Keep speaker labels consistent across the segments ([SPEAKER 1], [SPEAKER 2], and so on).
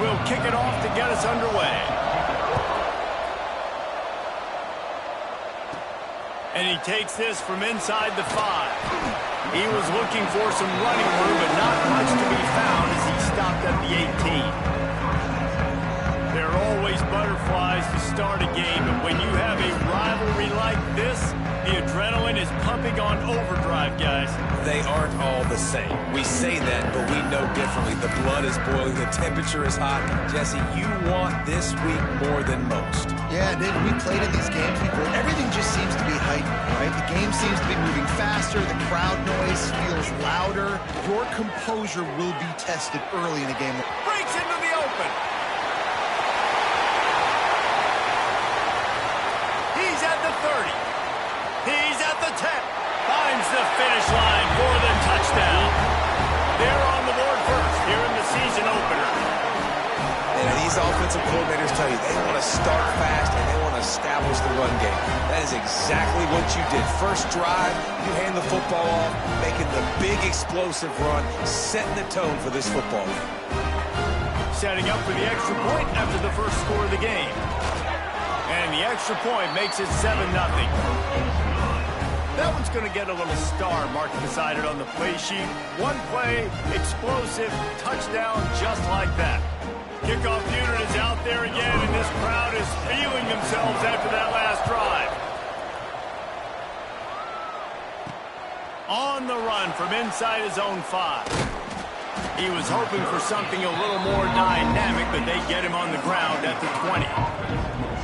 [SPEAKER 1] will kick it off to get us underway. And he takes this from inside the 5. He was looking for some running room, but not much to be found as he stopped at the 18. There are always butterflies to start a game, but when you have a rivalry like this, the adrenaline is pumping on overdrive, guys.
[SPEAKER 2] They aren't all the same. We say that, but we know differently. The blood is boiling, the temperature is hot. Jesse, you want this week more than most.
[SPEAKER 3] Yeah, David, we played in these games before. Everything just seems to be heightened, right? The game seems to be moving faster. The crowd noise feels louder. Your composure will be tested early in a game.
[SPEAKER 1] Breaks into the open. He's at the 30. He's at the 10. Finds the finish line for the touchdown. They're on the board first here in the season opener.
[SPEAKER 2] And these offensive coordinators tell you they want to start fast and they want to establish the run game. That is exactly what you did. First drive, you hand the football off, making the big explosive run, setting the tone for this football game.
[SPEAKER 1] Setting up for the extra point after the first score of the game. And the extra point makes it 7-0. That one's going to get a little star marked beside it on the play sheet. One play, explosive, touchdown, just like that. Kickoff unit is out there again, and this crowd is feeling themselves after that last drive. On the run from inside his own 5. He was hoping for something a little more dynamic, but they get him on the ground at the 20.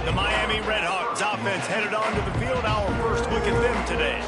[SPEAKER 1] The Miami Redhawks offense headed onto the field. Our first look at them today.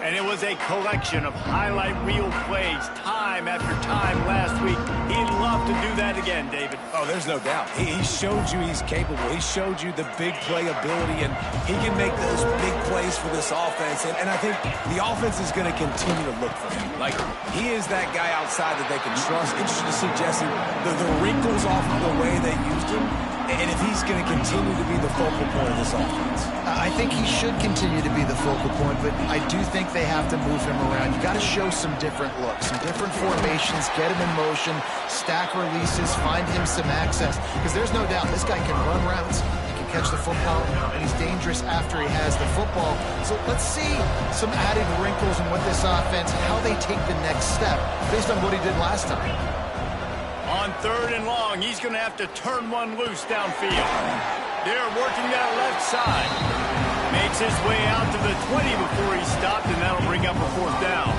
[SPEAKER 1] And it was a collection of highlight reel plays time after time last week. He'd love to do that again, David.
[SPEAKER 2] Oh, there's no doubt. He showed you he's capable. He showed you the big play ability, and he can make those big plays for this offense. And I think the offense is going to continue to look for him. Like, he is that guy outside that they can trust. Interesting to see, Jesse, the wrinkles off of the way they used him, and if he's going to continue to be the focal point of this offense.
[SPEAKER 3] I think he should continue to be the focal point, but I do think they have to move him around. You got to show some different looks, some different formations, get him in motion, stack releases, find him some access. Because there's no doubt this guy can run routes, he can catch the football, and he's dangerous after he has the football. So let's see some added wrinkles in what this offense, how they take the next step based on what he did last time.
[SPEAKER 1] On 3rd and long, he's going to have to turn one loose downfield. They're working that left side. Makes his way out to the 20 before he stopped, and that'll bring up a 4th down.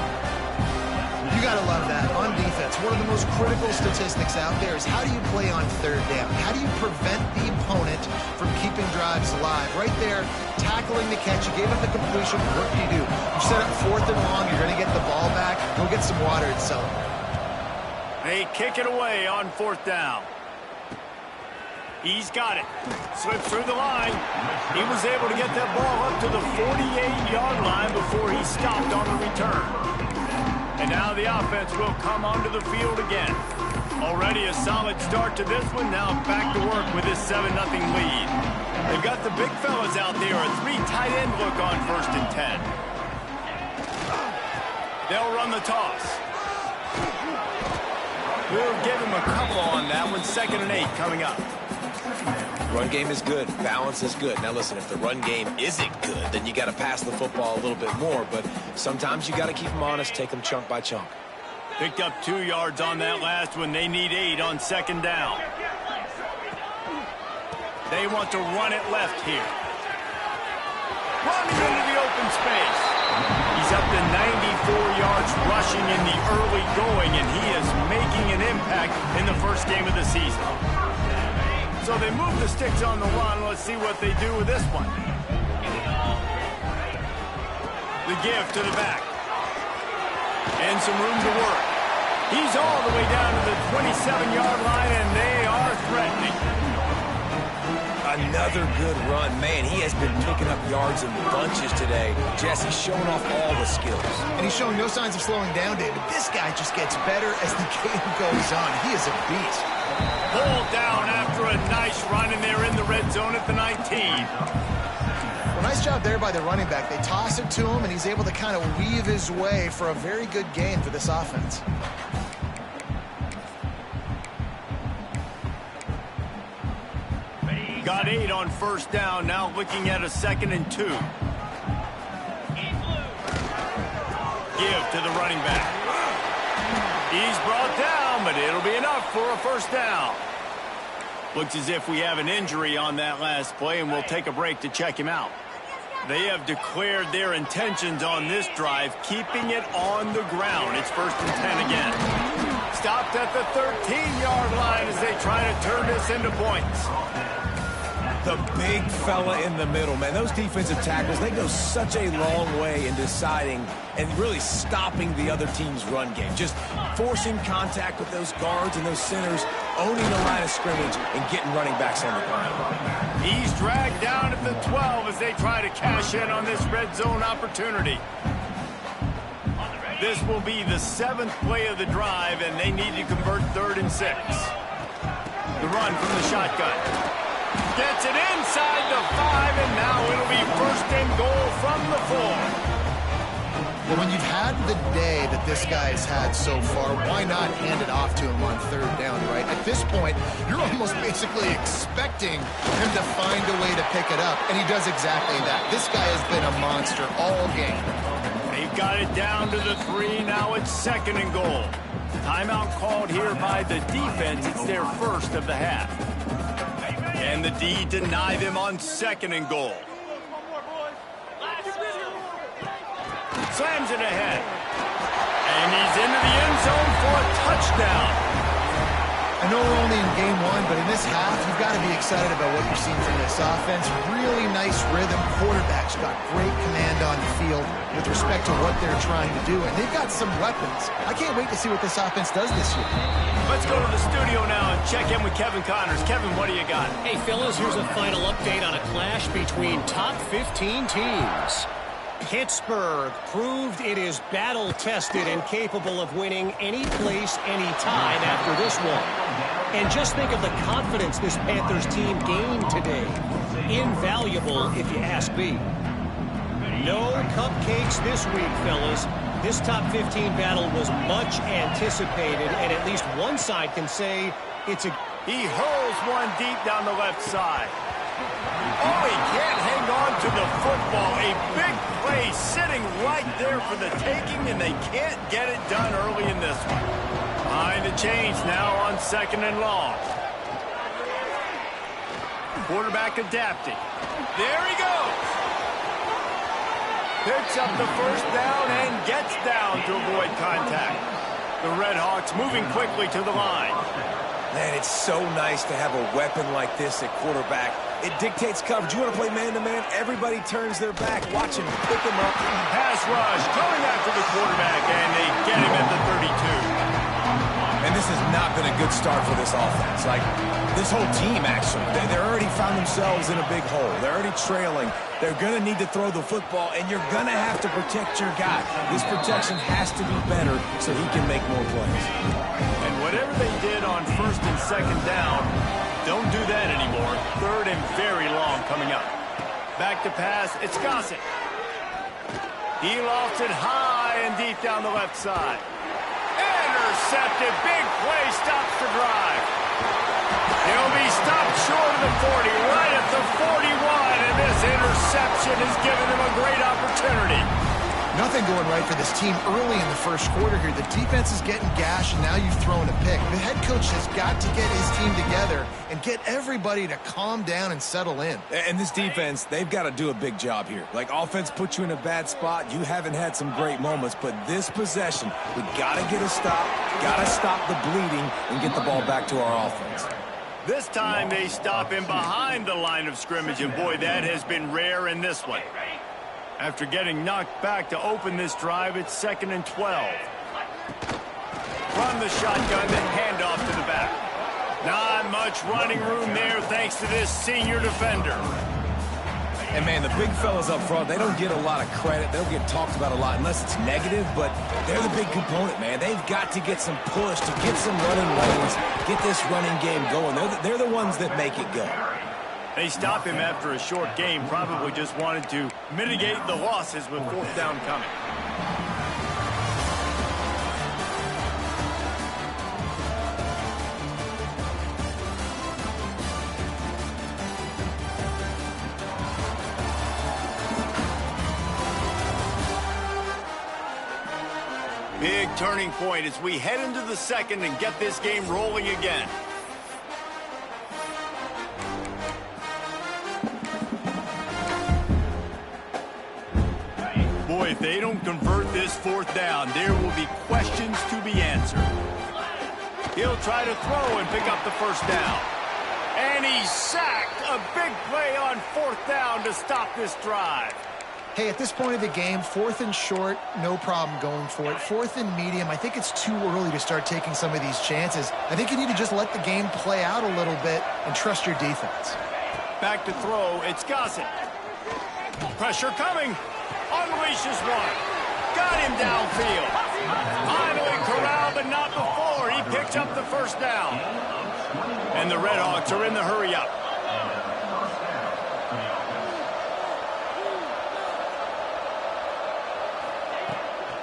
[SPEAKER 3] You got to love that. On defense, one of the most critical statistics out there is how do you play on 3rd down? How do you prevent the opponent from keeping drives alive? Right there, tackling the catch. You gave up the completion. What do? You set up 4th and long. You're going to get the ball back. Go get some water and celebrate.
[SPEAKER 1] They kick it away on 4th down. He's got it. Slips through the line. He was able to get that ball up to the 48-yard line before he stopped on the return. And now the offense will come onto the field again. Already a solid start to this one. Now back to work with this 7-0 lead. They've got the big fellas out there. A 3 tight end look on 1st and 10. They'll run the toss. We'll give him a couple on that one. 2nd and 8 coming up.
[SPEAKER 2] Run game is good. Balance is good. Now, listen, if the run game isn't good, then you got to pass the football a little bit more. But sometimes you got to keep them honest, take them chunk by chunk.
[SPEAKER 1] Picked up 2 yards on that last one. They need 8 on 2nd down. They want to run it left here. Running into the open space. He's up to 94 yards rushing in the early going, and he is making an impact in the first game of the season. So they move the sticks on the run. Let's see what they do with this one. The give to the back. And some room to work. He's all the way down to the 27-yard line, and they are threatening.
[SPEAKER 2] Another good run. Man, he has been picking up yards in bunches today. Jesse's showing off all the skills. And he's showing no signs of slowing down, David. This guy just gets better as the game goes on. He is a beast.
[SPEAKER 1] Pulled down after a nice run, and they're in the red zone at the 19.
[SPEAKER 3] Well, nice job there by the running back. They toss it to him, and he's able to kind of weave his way for a very good gain for this offense.
[SPEAKER 1] Got 8 on first down, now looking at a 2nd and 2. Give to the running back. He's brought down, but it'll be enough for a first down. Looks as if we have an injury on that last play, and we'll take a break to check him out. They have declared their intentions on this drive, keeping it on the ground. It's 1st and 10 again. Stopped at the 13-yard line as they try to turn this into points.
[SPEAKER 2] The big fella in the middle, man. Those defensive tackles, they go such a long way in deciding and really stopping the other team's run game. Just forcing contact with those guards and those centers, owning the line of scrimmage, and getting running backs on the ground.
[SPEAKER 1] He's dragged down at the 12 as they try to cash in on this red zone opportunity. This will be the 7th play of the drive, and they need to convert 3rd and 6. The run from the shotgun. Gets it inside the 5, and now it'll be 1st and goal from the 4.
[SPEAKER 3] Well, when you've had the day that this guy's had so far, why not hand it off to him on 3rd down, right? At this point, you're almost basically expecting him to find a way to pick it up, and he does exactly that. This guy has been a monster all game.
[SPEAKER 1] They've got it down to the 3. Now it's 2nd and goal. Timeout called here by the defense. It's their first of the half. And the D deny them on 2nd and goal. Slams it ahead. And he's into the end zone for a touchdown.
[SPEAKER 3] I know we're only in game 1, but in this half, you've got to be excited about what you're seeing from this offense. Really nice rhythm. Quarterback's got great command on the field with respect to what they're trying to do. And they've got some weapons. I can't wait to see what this offense does this year.
[SPEAKER 1] Let's go to the studio now and check in with Kevin Connors. Kevin, what do you got?
[SPEAKER 4] Hey, fellas, here's a final update on a clash between top 15 teams. Pittsburgh proved it is battle-tested and capable of winning any place, any time after this one. And just think of the confidence this Panthers team gained today. Invaluable, if you ask me. No cupcakes this week, fellas. This top 15 battle was much anticipated, and at least one side can say it's a...
[SPEAKER 1] He hurls one deep down the left side. Oh, he can't hang on to the football. A big play sitting right there for the taking, and they can't get it done early in this one. Behind the chains now on 2nd and long. Quarterback adapting. There he goes. Picks up the first down and gets down to avoid contact. The Red Hawks moving quickly to the line.
[SPEAKER 2] Man, it's so nice to have a weapon like this at quarterback. It dictates coverage. You want to play man-to-man? Everybody turns their back. Watch him pick him up.
[SPEAKER 1] Pass rush coming after the quarterback, and they get him at the 32.
[SPEAKER 2] And this has not been a good start for this offense. Like, this whole team, actually. They're already found themselves in a big hole. They're already trailing. They're going to need to throw the football, and you're going to have to protect your guy. This protection has to be better so he can make more plays.
[SPEAKER 1] And whatever they did on 1st and 2nd down, don't do that anymore. 3rd and very long coming up. Back to pass, it's Gossett. He lofts it high and deep down the left side. Intercepted, big play, stops the drive. He'll be stopped short of the 40, right at the 41, and this interception has given them a great opportunity.
[SPEAKER 3] Nothing going right for this team early in the first quarter here. The defense is getting gashed, and now you've thrown a pick. The head coach has got to get his team together and get everybody to calm down and settle in.
[SPEAKER 2] And this defense, they've got to do a big job here. Like, offense puts you in a bad spot. You haven't had some great moments, but this possession, we got to get a stop, got to stop the bleeding, and get the ball back to our offense.
[SPEAKER 1] This time they stop him behind the line of scrimmage, and boy, that has been rare in this one. After getting knocked back to open this drive, it's 2nd and 12. From the shotgun, the handoff to the back. Not much running room there thanks to this senior defender.
[SPEAKER 2] And, man, the big fellas up front, they don't get a lot of credit. They don't get talked about a lot unless it's negative, but they're the big component, man. They've got to get some push, to get some running lanes, get this running game going. They're the ones that make it go.
[SPEAKER 1] They stop him after a short game, probably just wanted to mitigate the losses with 4th down coming. Big turning point as we head into the second and get this game rolling again. Boy, if they don't convert this fourth down, there will be questions to be answered. He'll try to throw and pick up the first down. And he's sacked. A big play on fourth down to stop this drive.
[SPEAKER 3] Hey, at this point of the game, 4th and short, no problem going for it. 4th and medium, I think it's too early to start taking some of these chances. I think you need to just let the game play out a little bit and trust your defense.
[SPEAKER 1] Back to throw, it's Gossett. Pressure coming. Unleashes one. Got him downfield. Finally corralled, but not before. He picks up the first down. And the Redhawks are in the hurry-up.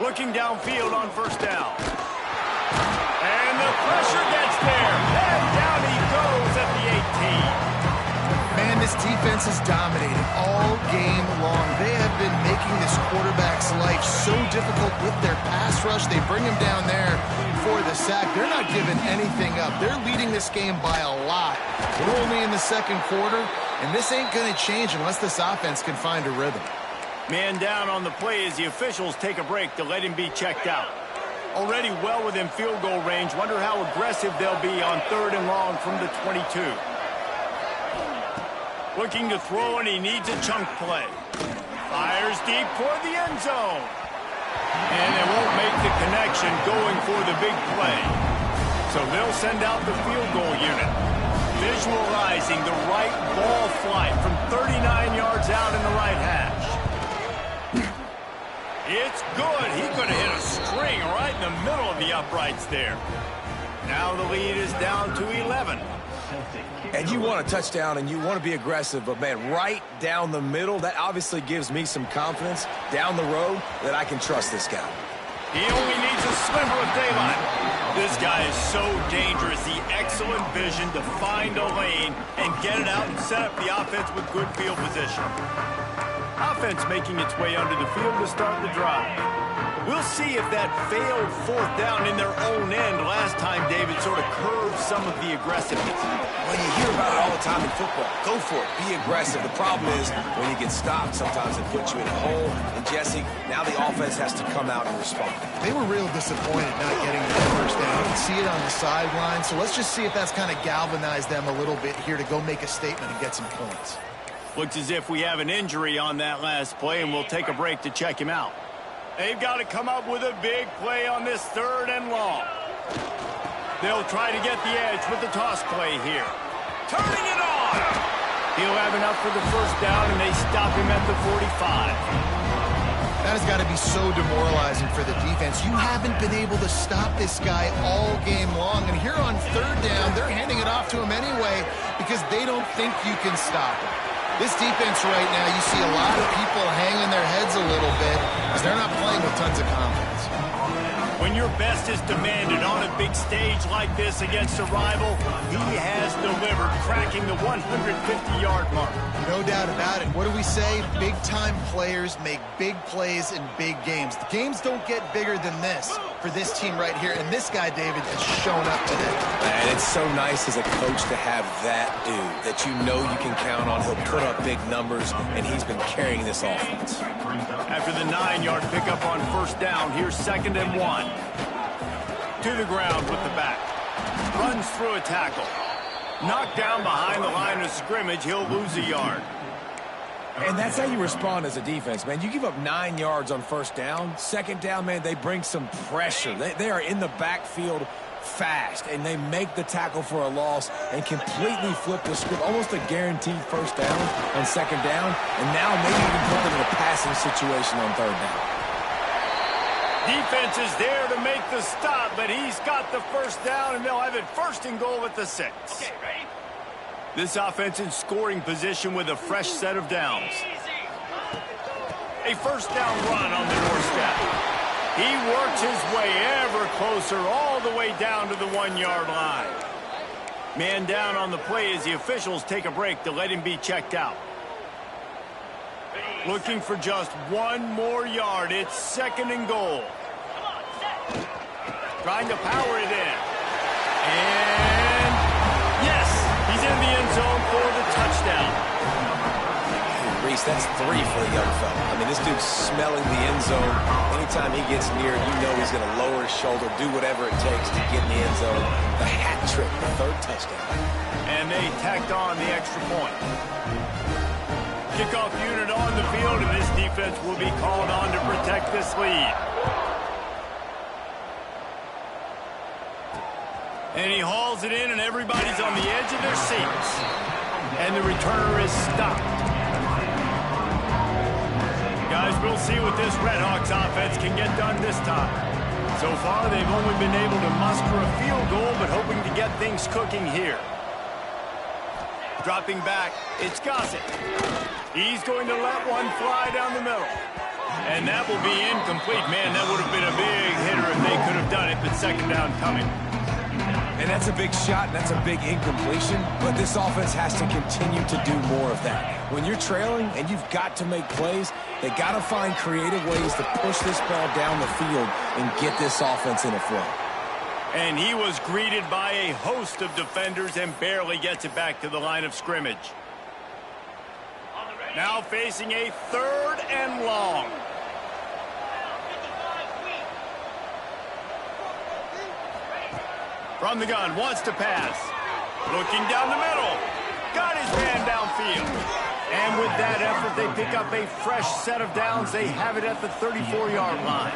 [SPEAKER 1] Looking downfield on first down. And the pressure gets there. And down he goes at the 18.
[SPEAKER 3] Man, this defense is dominating all game long. They have been making this quarterback's life so difficult with their pass rush. They bring him down there for the sack. They're not giving anything up. They're leading this game by a lot. We're only in the second quarter, and this ain't going to change unless this offense can find a rhythm.
[SPEAKER 1] Man down on the play as the officials take a break to let him be checked out. Already well within field goal range. Wonder how aggressive they'll be on 3rd and long from the 22. Looking to throw, and he needs a chunk play. Fires deep toward the end zone. And they won't make the connection going for the big play. So they'll send out the field goal unit. Visualizing the right ball flight from 39 yards out in the right hash. It's good. He could have hit a string right in the middle of the uprights there. Now the lead is down to 11.
[SPEAKER 2] And you want a touchdown and you want to be aggressive, but, man, right down the middle, that obviously gives me some confidence down the road that I can trust this guy.
[SPEAKER 1] He only needs a sliver of daylight. This guy is so dangerous. The excellent vision to find a lane and get it out and set up the offense with good field position. Offense making its way under the field to start the drive. We'll see if that failed fourth down in their own end last time, David, sort of curved some of the aggressiveness.
[SPEAKER 2] Well, you hear about it all the time in football. Go for it. Be aggressive. The problem is when you get stopped, sometimes it puts you in a hole. And, Jesse, now the offense has to come out and respond.
[SPEAKER 3] They were real disappointed not getting the first down. You can see it on the sideline. So let's just see if that's kind of galvanized them a little bit here to go make a statement and get some points.
[SPEAKER 1] Looks as if we have an injury on that last play, and we'll take a break to check him out. They've got to come up with a big play on this 3rd and long. They'll try to get the edge with the toss play here. Turning it on! He'll have enough for the first down, and they stop him at the 45.
[SPEAKER 3] That has got to be so demoralizing for the defense. You haven't been able to stop this guy all game long. And here on 3rd down, they're handing it off to him anyway because they don't think you can stop him. This defense right now, you see a lot of people hanging their heads a little bit because they're not playing with tons of confidence.
[SPEAKER 1] When your best is demanded on a big stage like this against a rival, he has delivered, cracking the 150-yard mark.
[SPEAKER 3] No doubt about it. What do we say? Big-time players make big plays in big games. The games don't get bigger than this for this team right here. And this guy, David, has shown up today.
[SPEAKER 2] And it's so nice as a coach to have that dude that you know you can count on. He'll put up big numbers, and he's been carrying this offense.
[SPEAKER 1] After the 9-yard pickup on first down, here's 2nd and 1. To the ground with the back. Runs through a tackle. Knocked down behind the line of scrimmage. He'll lose a yard.
[SPEAKER 2] And that's how you respond as a defense, man. You give up 9 yards on first down. 2nd down, man, they bring some pressure. They are in the backfield fast, and they make the tackle for a loss and completely flip the script. Almost a guaranteed first down on 2nd down, and now maybe even put them in a passing situation on 3rd down.
[SPEAKER 1] Defense is there to make the stop, but he's got the first down, and they'll have it 1st and goal at the 6. Okay, ready? This offense in scoring position with a fresh set of downs. A first down run on the doorstep. He works his way ever closer all the way down to the 1-yard line. Man down on the play as the officials take a break to let him be checked out. Looking for just 1 more yard. It's 2nd and goal. Trying to power it in. And yes, he's in the end zone for the touchdown.
[SPEAKER 2] Reese, that's 3 for the young fella. I mean, this dude's smelling the end zone. Anytime he gets near, you know he's going to lower his shoulder, do whatever it takes to get in the end zone. The hat trick, the 3rd touchdown.
[SPEAKER 1] And they tacked on the extra point. Kickoff unit on the field, and this defense will be called on to protect this lead. And he hauls it in, and everybody's on the edge of their seats. And the returner is stopped. Guys, we'll see what this Redhawks offense can get done this time. So far, they've only been able to muster a field goal, but hoping to get things cooking here. Dropping back, it's Gossett. He's going to let one fly down the middle. And that will be incomplete. Man, that would have been a big hitter if they could have done it, but second down coming.
[SPEAKER 2] And that's a big shot, and that's a big incompletion, but this offense has to continue to do more of that. When you're trailing and you've got to make plays, they got to find creative ways to push this ball down the field and get this offense in a flow.
[SPEAKER 1] And he was greeted by a host of defenders and barely gets it back to the line of scrimmage. Now facing a 3rd and long. From the gun, wants to pass. Looking down the middle. Got his man downfield. And with that effort, they pick up a fresh set of downs. They have it at the 34-yard line.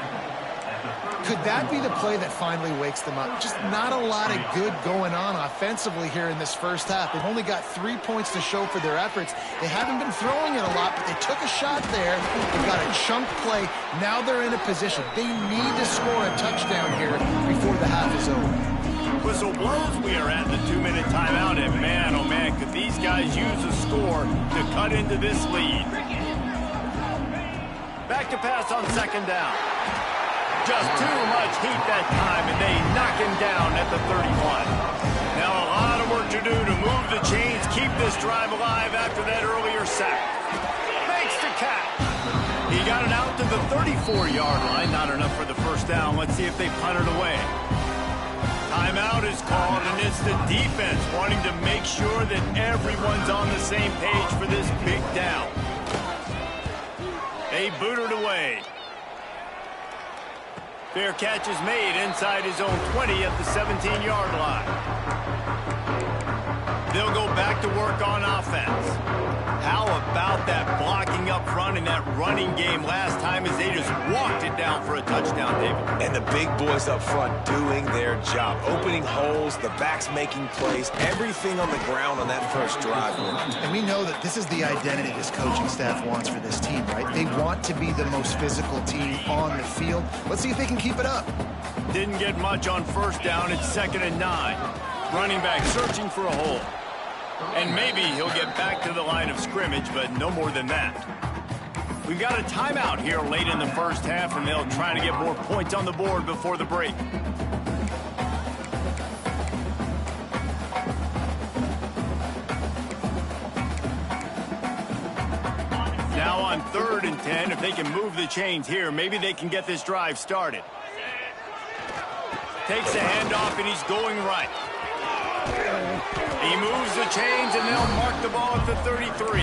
[SPEAKER 3] Could that be the play that finally wakes them up? Just not a lot of good going on offensively here in this first half. They've only got 3 points to show for their efforts. They haven't been throwing it a lot, but they took a shot there. They've got a chunk play. Now they're in a position. They need to score a touchdown here before the half is over.
[SPEAKER 1] Whistle blows, we are at the 2-minute timeout, and man, oh man, could these guys use a score to cut into this lead. Back to pass on second down. Just too much heat that time, and they knock him down at the 31. Now a lot of work to do to move the chains, keep this drive alive after that earlier sack. Makes the catch. He got it out to the 34-yard line, not enough for the first down. Let's see if they punt it away. Timeout is called, and it's the defense wanting to make sure that everyone's on the same page for this big down. They boot it away. Fair catch is made inside his own 20 at the 17-yard line. They'll go back to work on offense. How about that blocking up front and that running game last time as they just walked it down for a touchdown, David?
[SPEAKER 2] And the big boys up front doing their job. Opening holes, the backs making plays, everything on the ground on that first drive.
[SPEAKER 3] And we know that this is the identity this coaching staff wants for this team, right? They want to be the most physical team on the field. Let's see if they can keep it up.
[SPEAKER 1] Didn't get much on first down. It's 2nd and 9. Running back searching for a hole. And maybe he'll get back to the line of scrimmage, but no more than that. We've got a timeout here late in the first half, and they'll try to get more points on the board before the break. Now on 3rd and 10, if they can move the chains here, maybe they can get this drive started. Takes a handoff, and he's going right. He moves the chains, and they'll mark the ball at the 33.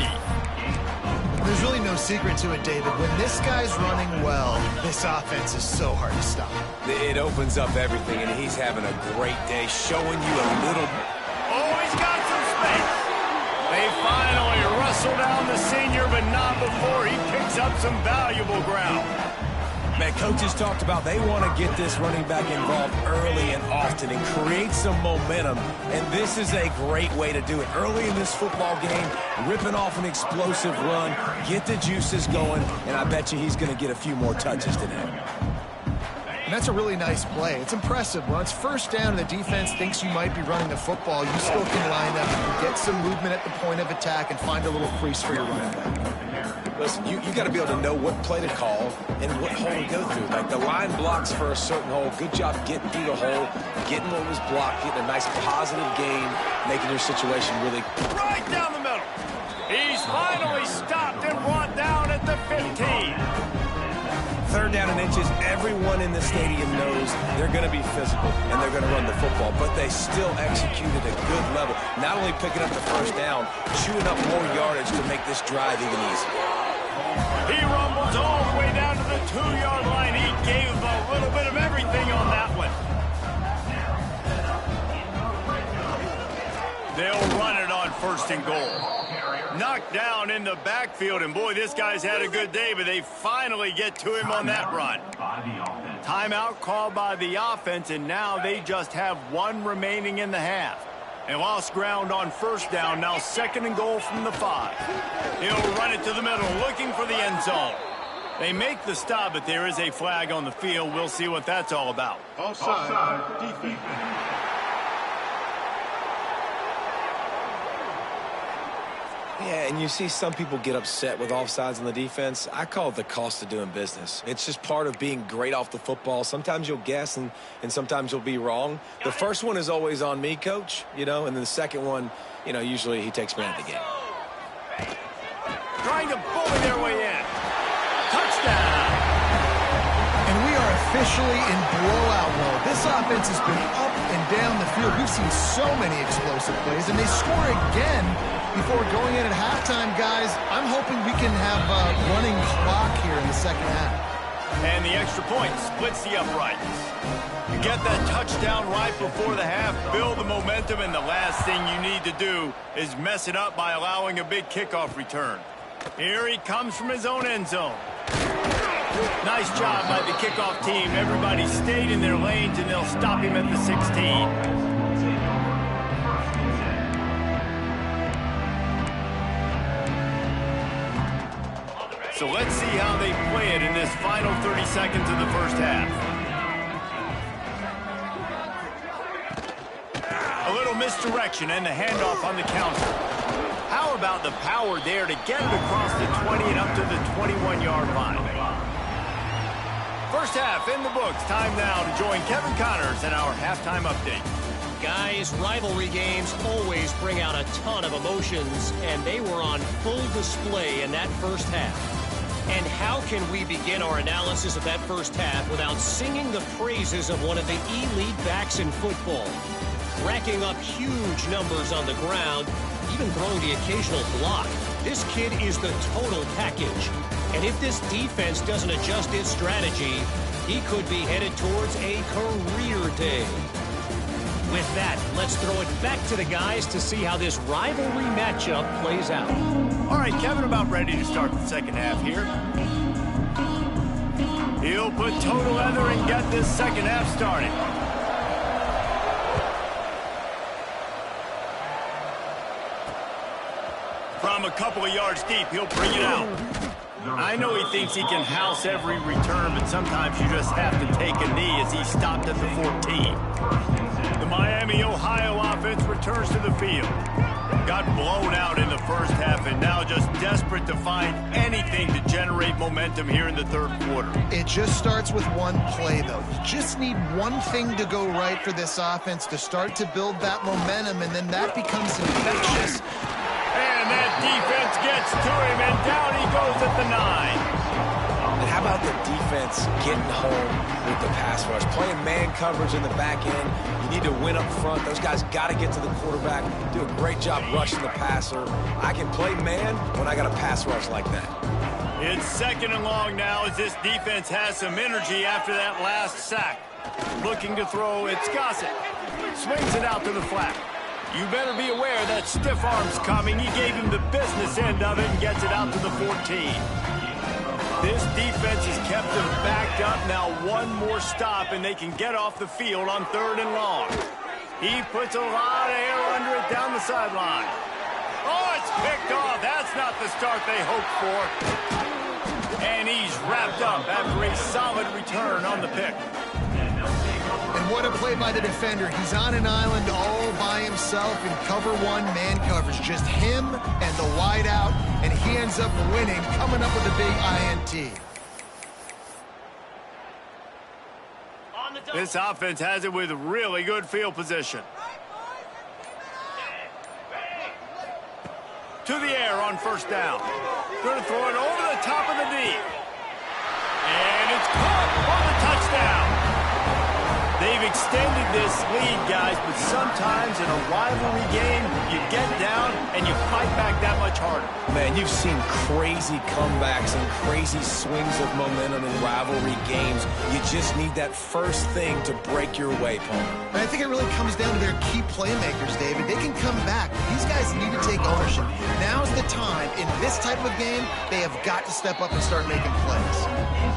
[SPEAKER 3] There's really no secret to it, David. When this guy's running well, this offense is so hard to stop.
[SPEAKER 2] It opens up everything, and he's having a great day, showing you a little...
[SPEAKER 1] Oh, he's got some space. They finally wrestle down the senior, but not before he picks up some valuable ground.
[SPEAKER 2] Man, coaches talked about they want to get this running back involved early and often and create some momentum, and this is a great way to do it. Early in this football game, ripping off an explosive run, get the juices going, and I bet you he's going to get a few more touches today.
[SPEAKER 3] And that's a really nice play. It's impressive. When it's first down and the defense thinks you might be running the football, you still can line up and get some movement at the point of attack and find a little crease for your running back.
[SPEAKER 2] Listen, you got to be able to know what play to call and what hole to go through. Like the line blocks for a certain hole. Good job getting through the hole, getting what was blocked, getting a nice positive gain, making your situation really...
[SPEAKER 1] Right down the middle. He's finally stopped and brought down at the 15.
[SPEAKER 2] 3rd down and inches, everyone in the stadium knows they're going to be physical and they're going to run the football, but they still execute at a good level. Not only picking up the 1st down, chewing up more yardage to make this drive even easier.
[SPEAKER 1] He rumbles all the way down to the 2-yard line. He gave him a little bit of everything on that one. They'll run it on 1st and goal. Knocked down in the backfield, and boy, this guy's had a good day, but they finally get to him on that run. Timeout called by the offense, and now they just have 1 remaining in the half. And lost ground on 1st down, now 2nd and goal from the 5. He'll run it to the middle, looking for the end zone. They make the stop, but there is a flag on the field. We'll see what that's all about.
[SPEAKER 5] Offside, defense.
[SPEAKER 2] Yeah, and you see some people get upset with offsides on the defense. I call it the cost of doing business. It's just part of being great off the football. Sometimes you'll guess and sometimes you'll be wrong. The first one is always on me, Coach, and then the second one, usually he takes me out of the game.
[SPEAKER 1] Trying to bully their way in. Touchdown.
[SPEAKER 3] And we are officially in blowout mode. This offense has been up and down the field. We've seen so many explosive plays, and they score again before going in at halftime, guys. I'm hoping we can have a running clock here in the 2nd half.
[SPEAKER 1] And the extra point splits the uprights. You get that touchdown right before the half, build the momentum, and the last thing you need to do is mess it up by allowing a big kickoff return. Here he comes from his own end zone. Nice job by the kickoff team. Everybody stayed in their lanes, and they'll stop him at the 16. So let's see how they play it in this final 30 seconds of the 1st half. A little misdirection and the handoff on the counter. How about the power there to get it across the 20 and up to the 21-yard line? 1st half in the books. Time now to join Kevin Connors in our halftime update.
[SPEAKER 4] Guys, rivalry games always bring out a ton of emotions, and they were on full display in that 1st half. And how can we begin our analysis of that 1st half without singing the praises of one of the elite backs in football? Racking up huge numbers on the ground, even throwing the occasional block. This kid is the total package. And if this defense doesn't adjust its strategy, he could be headed towards a career day. With that, let's throw it back to the guys to see how this rivalry matchup plays out.
[SPEAKER 1] All right, Kevin, about ready to start the 2nd half here. He'll put total leather and get this 2nd half started. From a couple of yards deep, he'll bring it out. I know he thinks he can house every return, but sometimes you just have to take a knee as he stopped at the 14. The Miami, Ohio offense returns to the field. Got blown out in the 1st half and now just desperate to find anything to generate momentum here in the 3rd quarter.
[SPEAKER 3] It just starts with one play, though. You just need one thing to go right for this offense to start to build that momentum, and then that becomes infectious.
[SPEAKER 1] And that defense gets to him, and down he goes at the 9.
[SPEAKER 2] And how about the defense getting home with the pass rush? Playing man coverage in the back end. You need to win up front. Those guys got to get to the quarterback, do a great job rushing the passer. I can play man when I got a pass rush like that.
[SPEAKER 1] It's 2nd and long now as this defense has some energy after that last sack. Looking to throw, it's Gossett. Swings it out to the flat. You better be aware that stiff arm's coming. He gave him the business end of it and gets it out to the 14. This defense has kept them backed up. Now one more stop, and they can get off the field on 3rd and long. He puts a lot of air under it down the sideline. Oh, it's picked off. That's not the start they hoped for. And he's wrapped up after a solid return on the pick.
[SPEAKER 3] And what a play by the defender. He's on an island all by himself in cover 1 man coverage. Just him and the wide out, and he ends up winning, coming up with a big INT.
[SPEAKER 1] This offense has it with really good field position. To the air on 1st down. Going to throw it over the top of the D. And it's extended this lead, guys, but sometimes in a rivalry game, you get down and you fight back that much harder.
[SPEAKER 2] Man, you've seen crazy comebacks and crazy swings of momentum in rivalry games. You just need that first thing to break your way, Paul.
[SPEAKER 3] And I think it really comes down to their key playmakers, David. They can come back. These guys need to take ownership. Now's the time. In this type of game, they have got to step up and start making plays.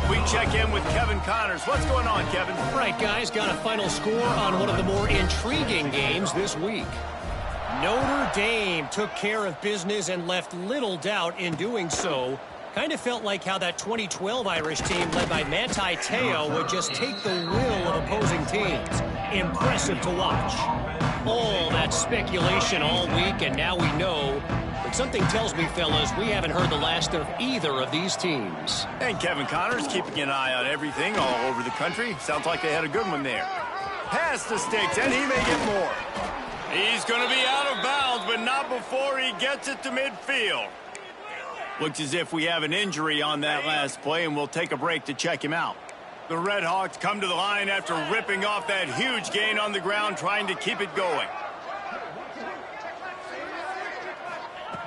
[SPEAKER 1] We check in with Kevin Connors. What's going on, Kevin?
[SPEAKER 4] Right, guys, got a final score on one of the more intriguing games this week. Notre Dame took care of business and left little doubt in doing so. Kind of felt like how that 2012 Irish team led by Ncaa would just take the will of opposing teams. Impressive to watch. All that speculation all week, and now we know. But something tells me, fellas, we haven't heard the last of either of these teams.
[SPEAKER 1] And Kevin Connors keeping an eye on everything all over the country. Sounds like they had a good one there. Pass the sticks, and he may get more. He's going to be out of bounds, but not before he gets it to midfield. Looks as if we have an injury on that last play, and we'll take a break to check him out. The Red Hawks come to the line after ripping off that huge gain on the ground, trying to keep it going.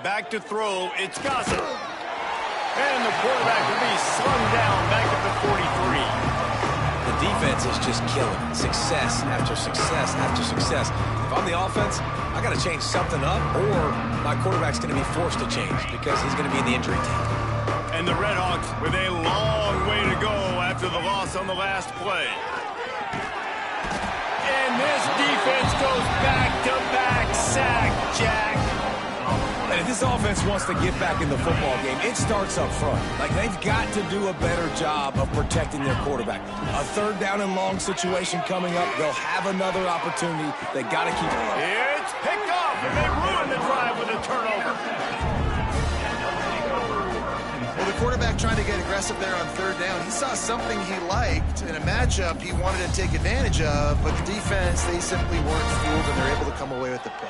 [SPEAKER 1] Back to throw, it's Ncaa. And the quarterback will be slung down back at the 43.
[SPEAKER 2] The defense is just killing it. Success after success after success. If I'm the offense, I got to change something up, or my quarterback's going to be forced to change because he's going to be in the injury team.
[SPEAKER 1] And the Red Hawks with a long way to go after the loss on the last play. And this defense goes back-to-back sack, Jack.
[SPEAKER 2] And if this offense wants to get back in the football game, it starts up front. Like, they've got to do a better job of protecting their quarterback. A third down and long situation coming up. They'll have another opportunity. They got to keep it up.
[SPEAKER 1] It's picked off, and they ruin the drive with a turnover.
[SPEAKER 3] Well, the quarterback trying to get aggressive there on third down. He saw something he liked in a matchup he wanted to take advantage of, but the defense, they simply weren't fooled, and they're able to come away with the pick.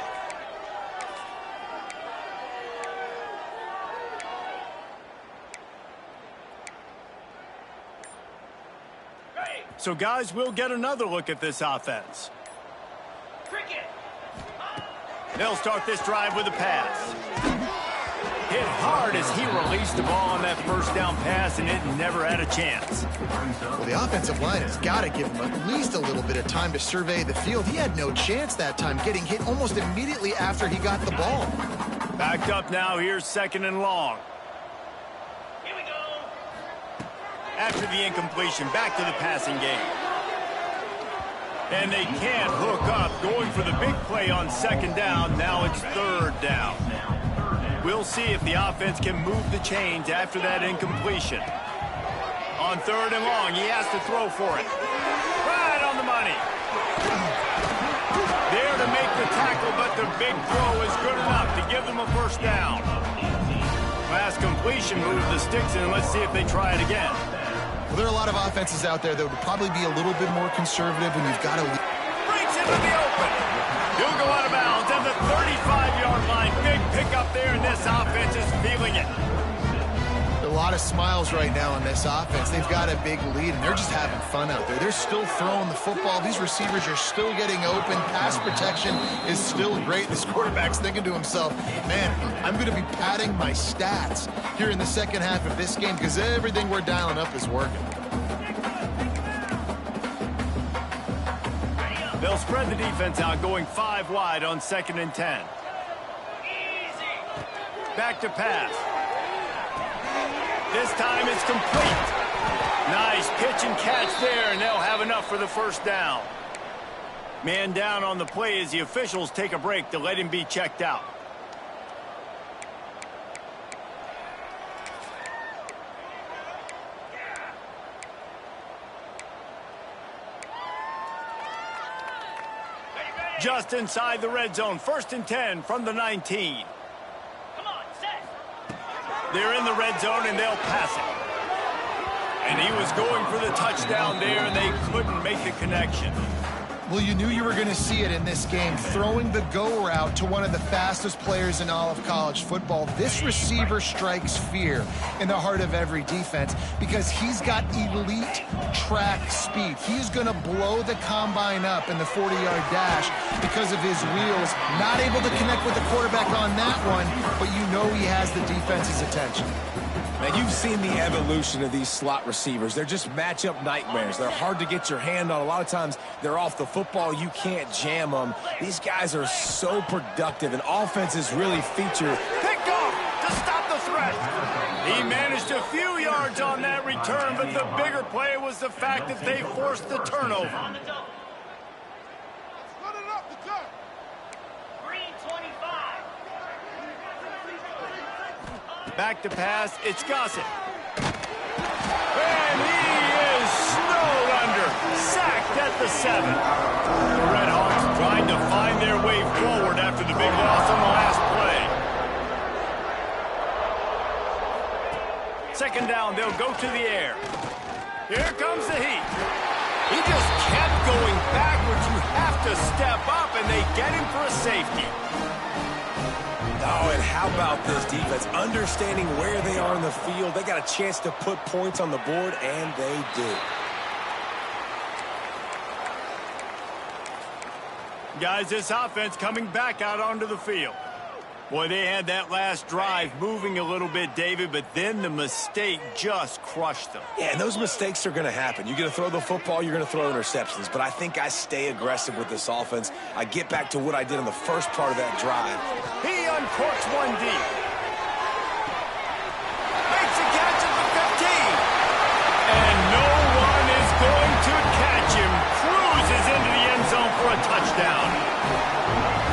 [SPEAKER 1] So, guys, we'll get another look at this offense. They'll start this drive with a pass. Hit hard as he released the ball on that first down pass, and it never had a chance.
[SPEAKER 3] Well, the offensive line has got to give him at least a little bit of time to survey the field. He had no chance that time, getting hit almost immediately after he got the ball.
[SPEAKER 1] Backed up now, here's second and long. After the incompletion, back to the passing game. And they can't hook up, going for the big play on second down. Now it's third down. We'll see if the offense can move the chains after that incompletion. On third and long, he has to throw for it. Right on the money. There to make the tackle, but the big throw is good enough to give them a first down. Last completion moves the sticks in. Let's see if they try it again.
[SPEAKER 3] Well, there are a lot of offenses out there that would probably be a little bit more conservative when you've got to...
[SPEAKER 1] Breaks into the open. He'll go out of bounds at the 35-yard line. Big pickup there, and this offense is feeling it.
[SPEAKER 3] A lot of smiles right now on this offense. They've got a big lead, and they're just having fun out there. They're still throwing the football. These receivers are still getting open. Pass protection is still great. This quarterback's thinking to himself, man, I'm going to be padding my stats here in the second half of this game because everything we're dialing up is working.
[SPEAKER 1] They'll spread the defense out, going 5 wide on 2nd and 10. Back to pass. This time it's complete. Nice pitch and catch there, and they'll have enough for the first down. Man down on the play as the officials take a break to let him be checked out. Just inside the red zone, 1st and 10 from the 19. They're in the red zone, and they'll pass it. And he was going for the touchdown there, and they couldn't make the connection.
[SPEAKER 3] Well, you knew you were going to see it in this game. Throwing the go route to one of the fastest players in all of college football. This receiver strikes fear in the heart of every defense because he's got elite track speed. He's going to blow the combine up in the 40-yard dash because of his wheels. Not able to connect with the quarterback on that one, but you know he has the defense's attention.
[SPEAKER 2] Now, you've seen the evolution of these slot receivers. They're just matchup nightmares. They're hard to get your hand on. A lot of times, they're off the football. You can't jam them. These guys are so productive, and offenses really feature.
[SPEAKER 1] Pick off to stop the threat. He managed a few yards on that return, but the bigger play was the fact that they forced the turnover. Back to pass, it's Gossett. And he is snowed under, sacked at the 7. The Redhawks trying to find their way forward after the big loss on the last play. Second down, they'll go to the air. Here comes the heat. He just kept going backwards. You have to step up, and they get him for a safety.
[SPEAKER 2] Oh, and how about this defense? Understanding where they are in the field. They got a chance to put points on the board, and they do.
[SPEAKER 1] Guys, this offense coming back out onto the field. Boy, they had that last drive moving a little bit, David, but then the mistake just crushed them.
[SPEAKER 2] Yeah, and those mistakes are going to happen. You're going to throw the football, you're going to throw interceptions. But I think I stay aggressive with this offense. I get back to what I did in the first part of that drive.
[SPEAKER 1] He uncorks one deep. Makes a catch at the 15. And no one is going to catch him. Cruises into the end zone for a touchdown.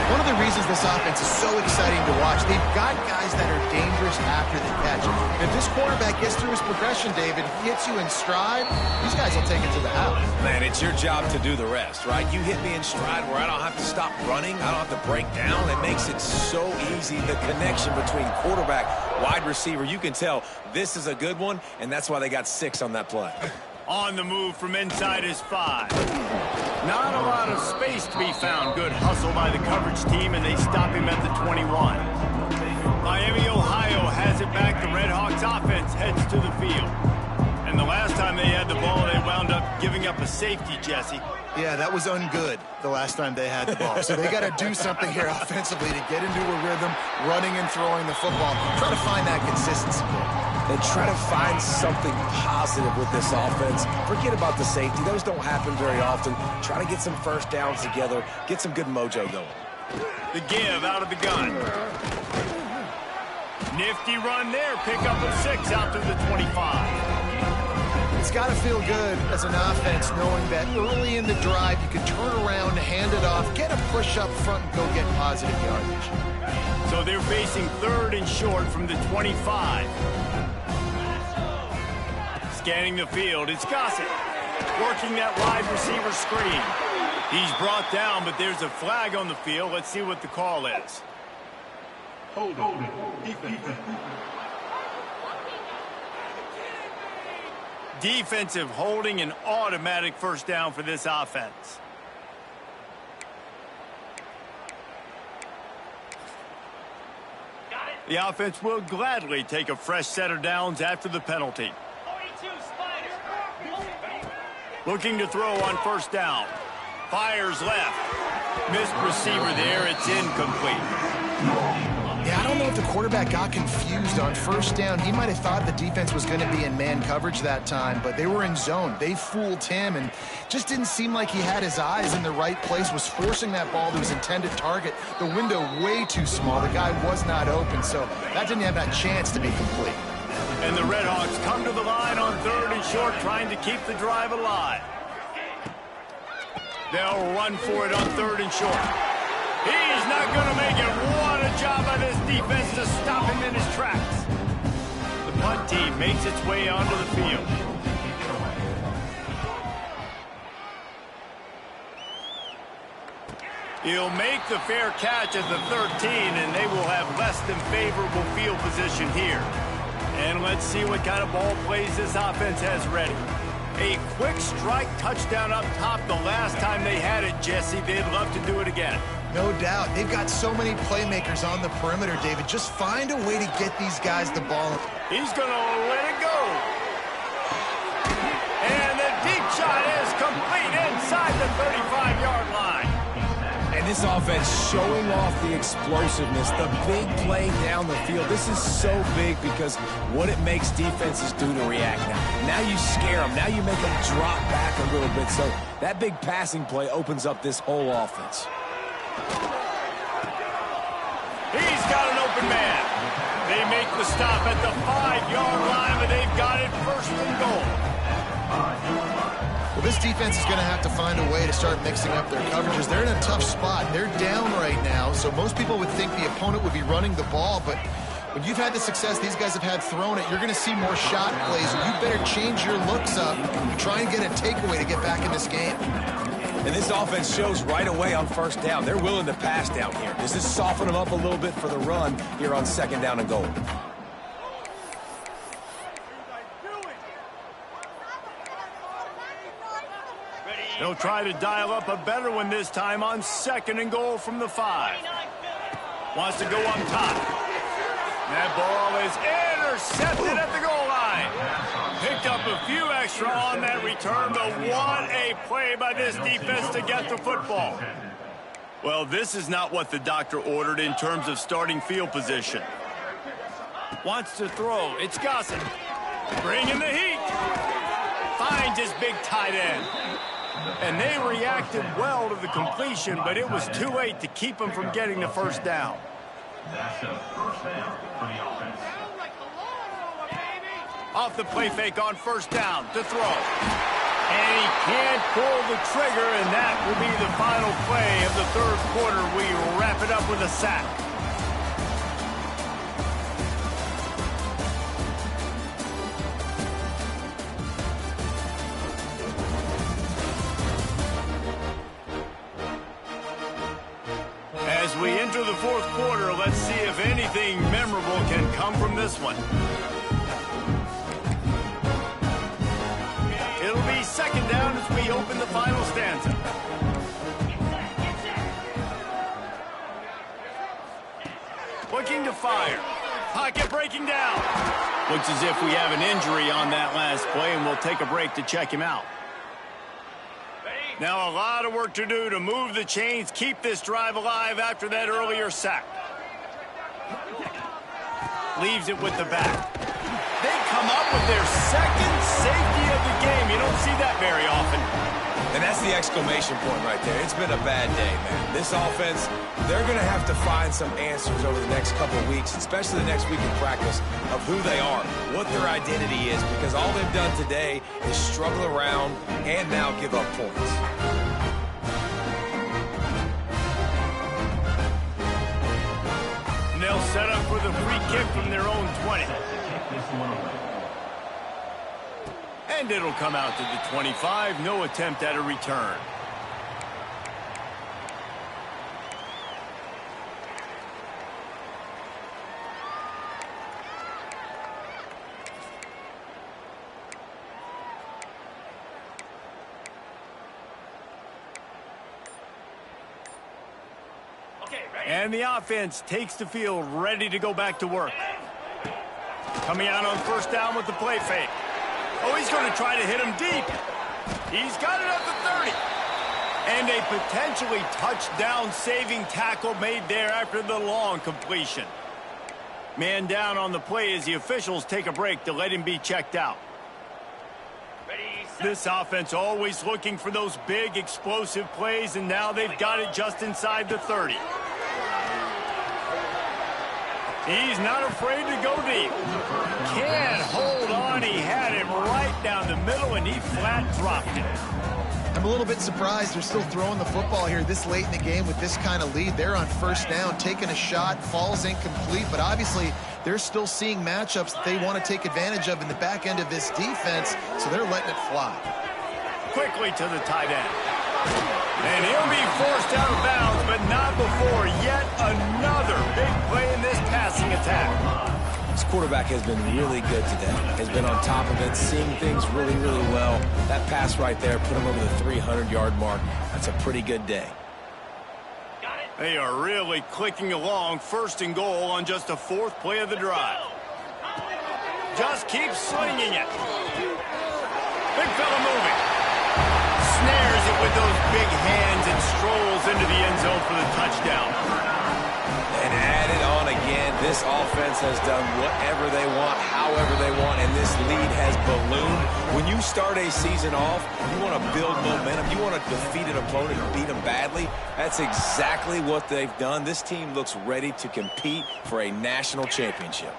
[SPEAKER 3] One of the reasons this offense is so exciting to watch, they've got guys that are dangerous after the catch. If this quarterback gets through his progression, David, hits you in stride, these guys will take it to the house.
[SPEAKER 2] Man, it's your job to do the rest, right? You hit me in stride where I don't have to stop running. I don't have to break down. It makes it so easy. The connection between quarterback, wide receiver, you can tell this is a good one, and that's why they got 6 on that play.
[SPEAKER 1] On the move from inside his 5. Not a lot of space to be found. Good hustle by the coverage team, and they stop him at the 21. Miami, Ohio has it back. The Redhawks offense heads to the field. And the last time they had the ball, they wound up giving up a safety, Jesse.
[SPEAKER 3] Yeah, that was ungood the last time they had the ball. So they got to do something here offensively to get into a rhythm, running and throwing the football. Try to find that consistency.
[SPEAKER 2] And try to find something positive with this offense. Forget about the safety. Those don't happen very often. Try to get some first downs together. Get some good mojo going.
[SPEAKER 1] The give out of the gun. Nifty run there. Pick up of 6 out to the 25.
[SPEAKER 3] It's got to feel good as an offense knowing that early in the drive you can turn around, hand it off, get a push up front, and go get positive yardage.
[SPEAKER 1] So they're facing 3rd and short from the 25. Scanning the field, it's Gossett. Working that wide receiver screen. He's brought down, but there's a flag on the field. Let's see what the call is.
[SPEAKER 5] Hold on. Defense.
[SPEAKER 1] Defensive holding, an automatic first down for this offense. The offense will gladly take a fresh set of downs after the penalty. Looking to throw on first down. Fires left. Missed receiver there. It's incomplete.
[SPEAKER 3] Yeah, I don't know if the quarterback got confused on first down. He might have thought the defense was going to be in man coverage that time, but they were in zone. They fooled him and just didn't seem like he had his eyes in the right place, was forcing that ball to his intended target. The window way too small. The guy was not open, so that didn't have that chance to be complete.
[SPEAKER 1] And the Redhawks come to the line on 3rd and short, trying to keep the drive alive. They'll run for it on 3rd and short. He's not going to make it. What a job by this defense to stop him in his tracks. The punt team makes its way onto the field. He'll make the fair catch at the 13, and they will have less than favorable field position here. And let's see what kind of ball plays this offense has ready. A quick strike touchdown up top the last time they had it, Jesse. They'd love to do it again.
[SPEAKER 3] No doubt. They've got so many playmakers on the perimeter, David. Just find a way to get these guys the ball.
[SPEAKER 1] He's going to let it go. And the deep shot is complete inside the 35-yard line.
[SPEAKER 2] And this offense showing off the explosiveness, the big play down the field. This is so big because what it makes defenses do to react now. Now you scare them. Now you make them drop back a little bit. So that big passing play opens up this whole offense.
[SPEAKER 1] He's got an open man. They make the stop at the 5-yard line, but they've got it first and goal.
[SPEAKER 3] Well, this defense is going to have to find a way to start mixing up their coverages. They're in a tough spot. They're down right now, so most people would think the opponent would be running the ball, but when you've had the success these guys have had throwing it, you're going to see more shot plays. You better change your looks up and try and get a takeaway to get back in this game.
[SPEAKER 2] And this offense shows right away on first down. They're willing to pass down here. Does this soften them up a little bit for the run here on second down and goal?
[SPEAKER 1] They'll try to dial up a better one this time on second and goal from the 5. Wants to go on top. That ball is intercepted at the goal line. Picked up a few extra on that return, but what a play by this defense to get the football. Well, this is not what the doctor ordered in terms of starting field position. Wants to throw. It's Gossett. Bringing the heat. Finds his big tight end. And they reacted well to the completion, but it was too late to keep them from getting the first down.
[SPEAKER 5] That's a first down for the offense.
[SPEAKER 1] Off the play fake on first down to throw. And he can't pull the trigger, and that will be the final play of the third quarter. We wrap it up with a sack. As we enter the fourth quarter, let's see if anything memorable can come from this one. It'll be second down as we open the final stanza. Looking to fire. Pocket breaking down. Looks as if we have an injury on that last play, and we'll take a break to check him out. Now a lot of work to do to move the chains, keep this drive alive after that earlier sack. Leaves it with the back. They come up with their second safety of the game. You don't see that very often.
[SPEAKER 2] And that's the exclamation point right there. It's been a bad day, man. This offense, they're going to have to find some answers over the next couple of weeks, especially the next week in practice, of who they are, what their identity is, because all they've done today is struggle around and now give up points.
[SPEAKER 1] And they'll set up for the free kick from their own 20. And it'll come out to the 25. No attempt at a return. And the offense takes the field, ready to go back to work. Coming out on first down with the play fake. Oh, he's going to try to hit him deep. He's got it up to 30. And a potentially touchdown-saving tackle made there after the long completion. Man down on the play as the officials take a break to let him be checked out. This offense always looking for those big, explosive plays, and now they've got it just inside the 30. He's not afraid to go deep. Can't hold on. He had it right down the middle, and he flat dropped it.
[SPEAKER 3] I'm a little bit surprised they're still throwing the football here this late in the game with this kind of lead. They're on first down, taking a shot, falls incomplete, but obviously they're still seeing matchups that they want to take advantage of in the back end of this defense, so they're letting it fly.
[SPEAKER 1] Quickly to the tight end. And he'll be forced out of bounds, but not before yet another big play in this passing attack.
[SPEAKER 2] This quarterback has been really good today. Has been on top of it, seeing things really, really well. That pass right there put him over the 300-yard mark. That's a pretty good day.
[SPEAKER 1] They are really clicking along, 1st and goal on just the 4th play of the drive. Just keep slinging it. Big fella moving. Snares it with those big hands and strolls into the end zone for the touchdown.
[SPEAKER 2] And add it on again. This offense has done whatever they want, however they want, and this lead has ballooned. When you start a season off, you want to build momentum. You want to defeat an opponent and beat them badly. That's exactly what they've done. This team looks ready to compete for a national championship.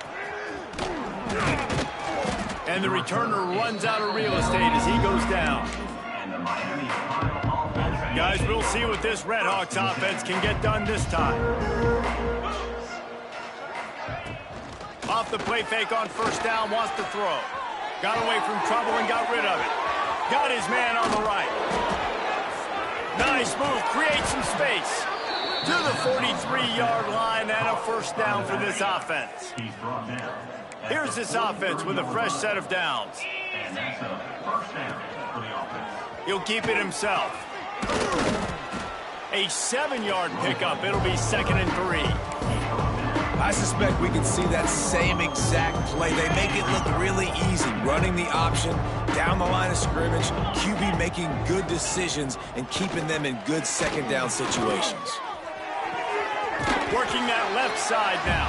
[SPEAKER 1] And the returner runs out of real estate as he goes down. Guys, we'll see what this Redhawks offense can get done this time. Off the play fake on 1st down, wants to throw. Got away from trouble and got rid of it. Got his man on the right. Nice move, creates some space. To the 43-yard line and a 1st down for this offense. Here's this offense with a fresh set of downs.
[SPEAKER 5] And that's a 1st down for the offense.
[SPEAKER 1] He'll keep it himself. A 7-yard pickup. It'll be 2nd and 3.
[SPEAKER 2] I suspect we can see that same exact play. They make it look really easy, running the option down the line of scrimmage, QB making good decisions and keeping them in good 2nd down situations.
[SPEAKER 1] Working that left side now.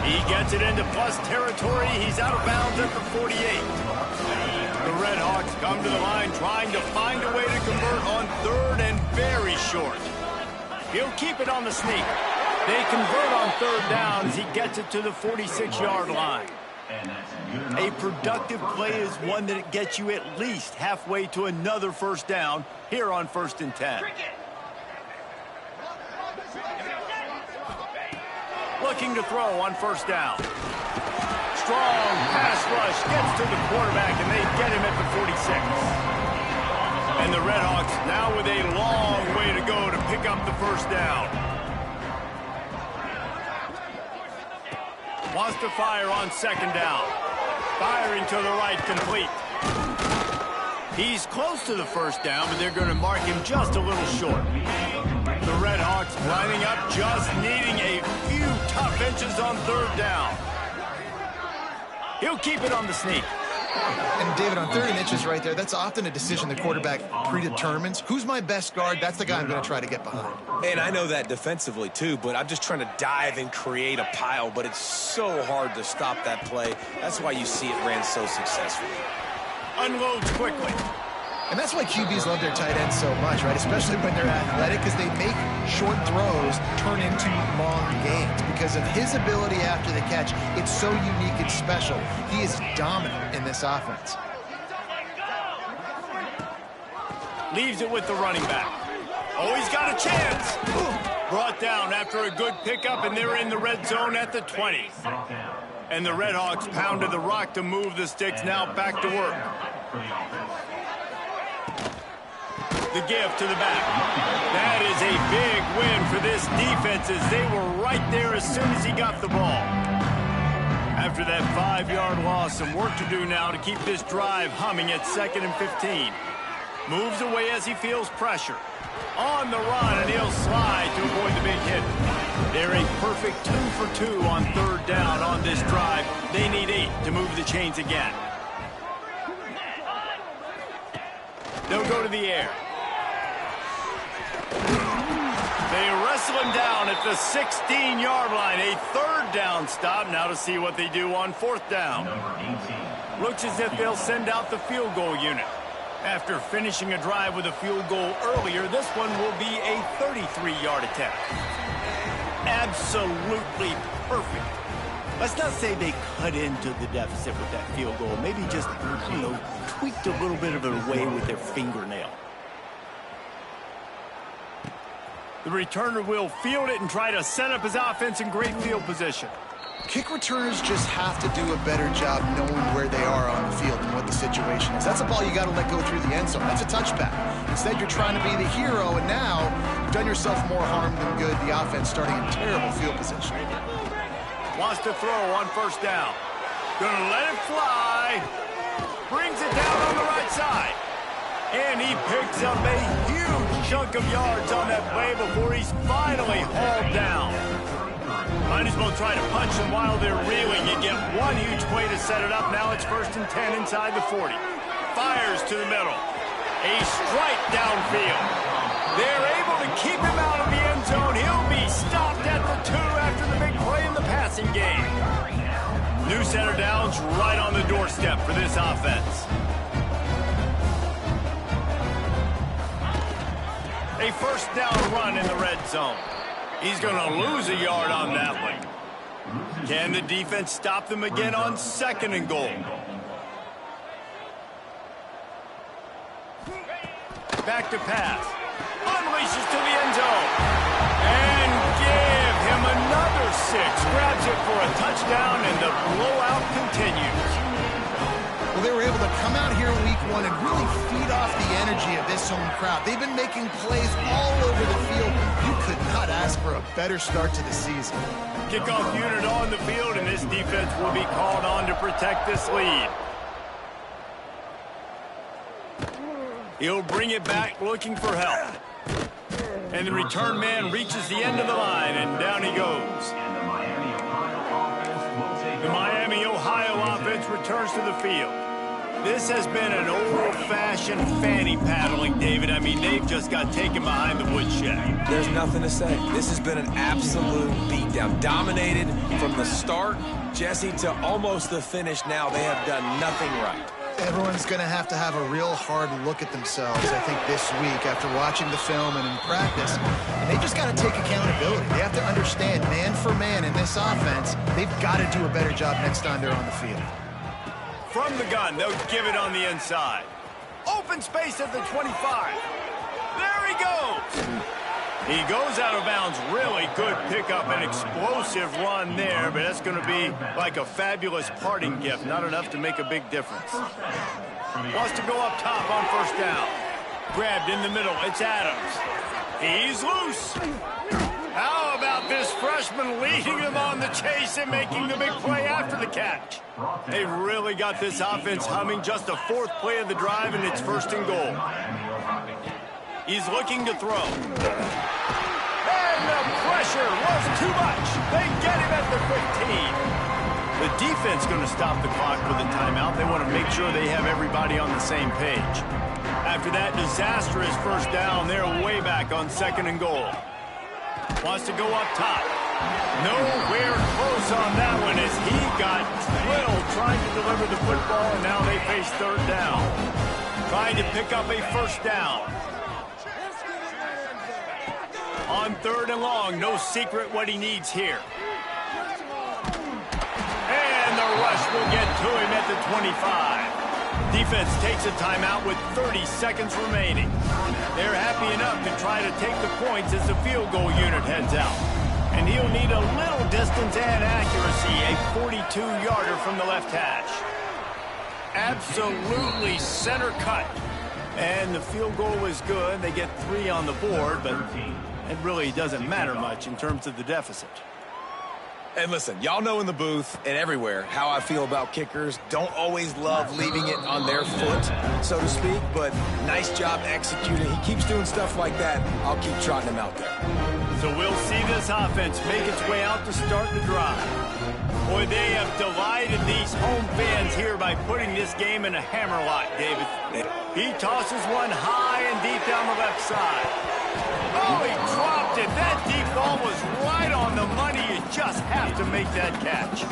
[SPEAKER 1] He gets it into plus territory. He's out of bounds at the 48. The Redhawks come to the line trying to find a way to convert on 3rd and very short. He'll keep it on the sneak. They convert on 3rd down as he gets it to the 46-yard line. A productive play is one that gets you at least halfway to another 1st down here on 1st and 10. Looking to throw on 1st down. Strong pass rush gets to the quarterback, and they get him at the 46. And the Redhawks now with a long way to go to pick up the 1st down. Wants to fire on 2nd down. Firing to the right, complete. He's close to the 1st down, but they're going to mark him just a little short. The Redhawks lining up, just needing a few tough inches on 3rd down. He'll keep it on the sneak.
[SPEAKER 3] And David, on 3rd and inches right there, that's often a decision the quarterback predetermines. Who's my best guard? That's the guy I'm going to try to get behind.
[SPEAKER 2] And I know that defensively too, but I'm just trying to dive and create a pile, but it's so hard to stop that play. That's why you see it ran so successfully.
[SPEAKER 1] Unloads quickly.
[SPEAKER 3] And that's why QBs love their tight ends so much, right? Especially when they're athletic, because they make short throws turn into long gains. Because of his ability after the catch, it's so unique and special. He is dominant in this offense.
[SPEAKER 1] Leaves it with the running back. Oh, he's got a chance. Brought down after a good pickup, and they're in the red zone at the 20. And the Redhawks pounded the rock to move the sticks, now back to work. The give to the back. That is a big win for this defense as they were right there as soon as he got the ball. After that 5-yard loss, some work to do now to keep this drive humming at 2nd and 15. Moves away as he feels pressure. On the run, and he'll slide to avoid the big hit. They're a perfect 2 for 2 on 3rd down on this drive. They need 8 to move the chains again. They'll go to the air. They wrestle him down at the 16-yard line. A 3rd down stop now to see what they do on 4th down. Looks as if they'll send out the field goal unit. After finishing a drive with a field goal earlier, this one will be a 33-yard attempt. Absolutely perfect. Let's not say they cut into the deficit with that field goal. Maybe just, tweaked a little bit of it away with their fingernail. The returner will field it and try to set up his offense in great field position.
[SPEAKER 3] Kick returners just have to do a better job knowing where they are on the field and what the situation is. That's a ball you got to let go through the end zone. That's a touchback. Instead, you're trying to be the hero, and now you've done yourself more harm than good. The offense starting in terrible field position.
[SPEAKER 1] Wants to throw on first down. Gonna let it fly. Brings it down on the right side. And he picks up a huge chunk of yards on that play before he's finally hauled down. Might as well try to punch them while they're reeling. You get one huge play to set it up. Now it's 1st and 10 inside the 40. Fires to the middle. A strike downfield. They're able to keep him out of the end zone. He'll be stopped at the 2 after the big play in the passing game. New center downs right on the doorstep for this offense. A first down run in the red zone. He's going to lose a yard on that one. Can the defense stop them again on 2nd and goal? Back to pass. Unleashes to the end zone. And give him another 6. Grabs it for a touchdown, and the blowout continues.
[SPEAKER 3] Well, they were able to come out here week 1 and really feed off the energy of this home crowd. They've been making plays all over the field. You could not ask for a better start to the season.
[SPEAKER 1] Kickoff unit on the field, and this defense will be called on to protect this lead. He'll bring it back looking for help. And the return man reaches the end of the line, and down he goes. The Miami, Ohio offense returns to the field. This has been an old-fashioned fanny paddling, David. I mean, they've just got taken behind the woodshed.
[SPEAKER 2] There's nothing to say. This has been an absolute beatdown. Dominated from the start, Jesse, to almost the finish now. They have done nothing right.
[SPEAKER 3] Everyone's going to have a real hard look at themselves, I think, this week after watching the film and in practice. And they just got to take accountability. They have to understand, man for man in this offense, they've got to do a better job next time they're on the field.
[SPEAKER 1] From the gun, they'll give it on the inside. Open space at the 25. There he goes. He goes out of bounds. Really good pickup, an explosive run there, but that's going to be like a fabulous parting gift. Not enough to make a big difference. Wants to go up top on first down. Grabbed in the middle. It's Adams. He's loose. How about this freshman leading them on the chase and making the big play after the catch? They really got this offense humming. Just a 4th play of the drive, and it's 1st and goal. He's looking to throw. And the pressure was too much. They get him at the 15. The defense going to stop the clock with a timeout. They want to make sure they have everybody on the same page. After that disastrous first down, they're way back on 2nd and goal. Wants to go up top. Nowhere close on that one as he got drilled trying to deliver the football, and now they face 3rd down. Trying to pick up a first down. On 3rd and long, no secret what he needs here. And the rush will get to him at the 25. Defense takes a timeout with 30 seconds remaining. They're happy enough to try to take the points as the field goal unit heads out. And he'll need a little distance and accuracy, a 42-yarder from the left hash. Absolutely center cut. And the field goal is good. They get 3 on the board, but it really doesn't matter much in terms of the deficit.
[SPEAKER 2] And listen, y'all know in the booth and everywhere how I feel about kickers. Don't always love leaving it on their foot, so to speak, but nice job executing. He keeps doing stuff like that. I'll keep trotting him out there.
[SPEAKER 1] So we'll see this offense make its way out to start the drive. Boy, they have delighted these home fans here by putting this game in a hammerlock, David. He tosses one high and deep down the left side. Oh, he dropped it. That deep ball was right on the money. You just have to make that catch.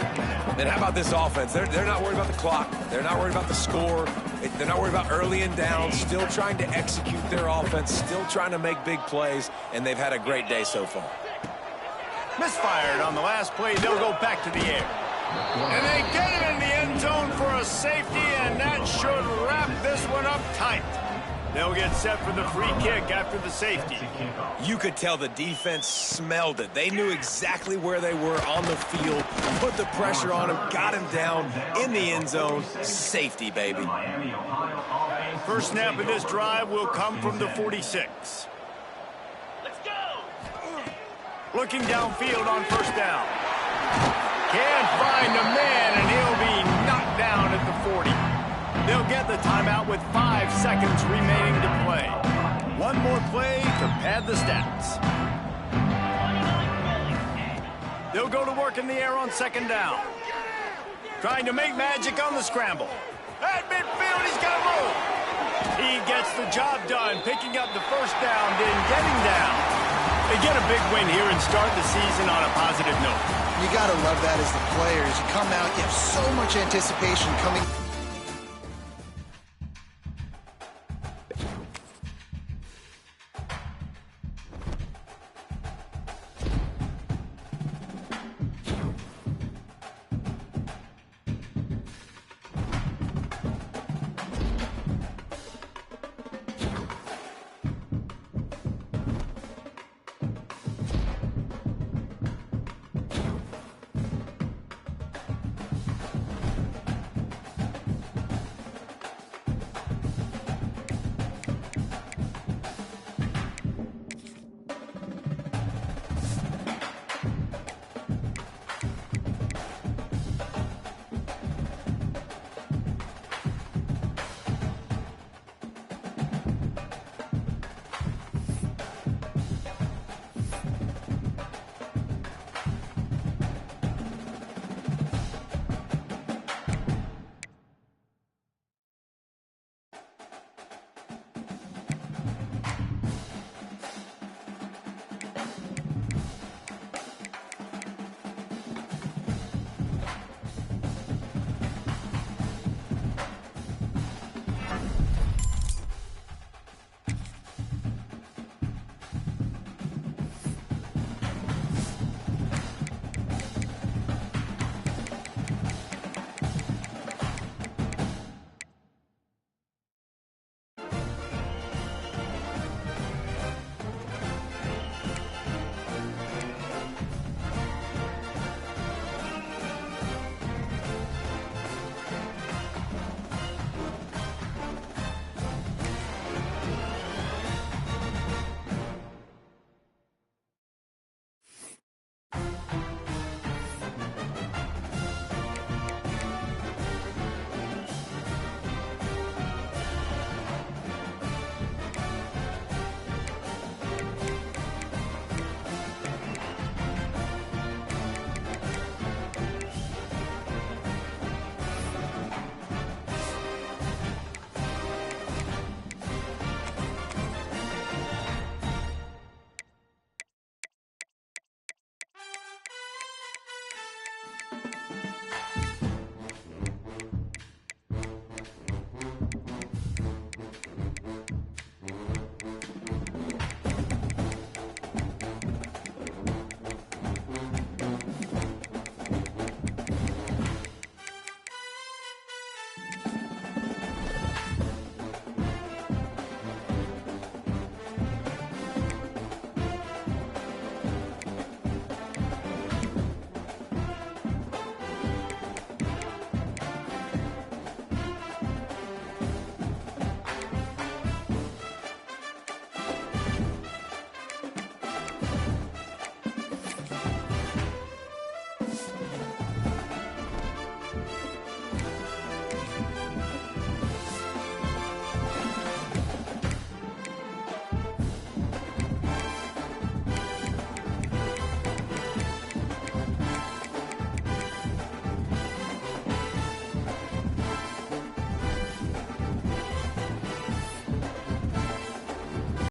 [SPEAKER 2] And how about this offense? They're not worried about the clock. They're not worried about the score. They're not worried about early and down. Still trying to execute their offense. Still trying to make big plays. And they've had a great day so far.
[SPEAKER 1] Misfired on the last play. They'll go back to the air. And they get it in the end zone for a safety, and that should wrap this one up tight. They'll get set for the free kick after the safety.
[SPEAKER 2] You could tell the defense smelled it. They knew exactly where they were on the field, put the pressure on him, got him down in the end zone. Safety, baby.
[SPEAKER 1] First snap of this drive will come from the 46. Let's go! Looking downfield on first down. Can't find a man, and he'll be knocked down at the 40. They'll get the timeout with 5 seconds remaining to play. One more play to pad the stats. They'll go to work in the air on second down. Trying to make magic on the scramble. At midfield, he's got to move. He gets the job done, picking up the first down, then getting down. They get a big win here and start the season on a positive note.
[SPEAKER 3] You got to love that as the players. You come out, you have so much anticipation coming.